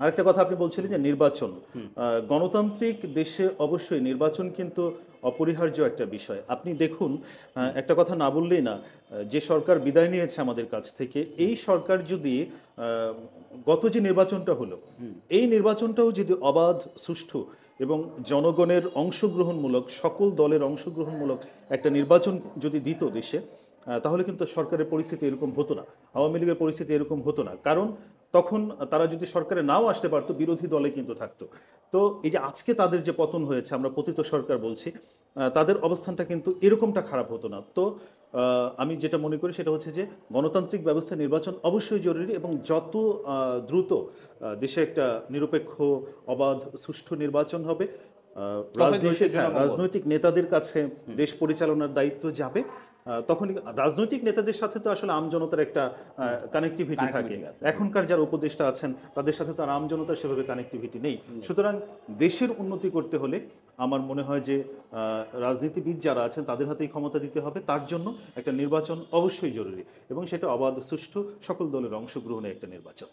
আরেকটা কথা আপনি বলছিলেন যে নির্বাচন। গণতান্ত্রিক দেশে অবশ্যই নির্বাচন কিন্তু অপরিহার্য একটা বিষয়। আপনি দেখুন হুম, একটা কথা না বললেই না। যে সরকার বিদায় নিয়েছে আমাদের কাছ থেকে, হুম, এই সরকার যদি আ গত যে নির্বাচনটা হলো, হুম, এই নির্বাচনটাও যদি অবাধ, সুষ্ঠু এবং জনগণের অংশগ্রহণমূলক, সকল দলের অংশগ্রহণমূলক একটা নির্বাচন যদি দিত দেশে, তাহলে কিন্তু সরকারের পরিস্থিতি এরকম হতো না। হুম, আওয়ামী লীগের পরিস্থিতি এরকম হতো না। কারণ তখন তারা যদি সরকারে নাও আসতে পারত, বিরোধী দলে কিন্তু থাকতো। তো এই যে আজকে তাদের যে পতন হয়েছে, আমরা পতিত সরকার বলছি, তাদের অবস্থানটা কিন্তু এরকমটা খারাপ হতো না। তো আমি যেটা মনে করি সেটা হচ্ছে যে গণতান্ত্রিক ব্যবস্থায় নির্বাচন অবশ্যই জরুরি এবং যত দ্রুত দেশে একটা নিরপেক্ষ, অবাধ, সুষ্ঠু নির্বাচন হবে, ততই দেশের জন্য মঙ্গল। রাজনৈতিক নেতাদের কাছে হুম, দেশ পরিচালনার দায়িত্ব যাবে। তখনই রাজনৈতিক নেতাদের সাথে তো আসলে আমজনতার একটা হুম, কানেক্টিভিটি থাকে। কানেক্টিভিটি আছে। হুম, এখনকার যারা উপদেষ্টা আছেন তাদের সাথে তো আর আমজনতার সেভাবে কানেক্টিভিটি নেই। নেই। সুতরাং দেশের উন্নতি করতে হলে আমার মনে হয় যে রাজনীতিবিদ যারা আছেন তাদের হাতেই ক্ষমতা দিতে হবে। তার জন্য একটা নির্বাচন অবশ্যই জরুরি এবং সেটা অবাধ, সুষ্ঠু, সকল দলের অংশগ্রহণে একটা নির্বাচন।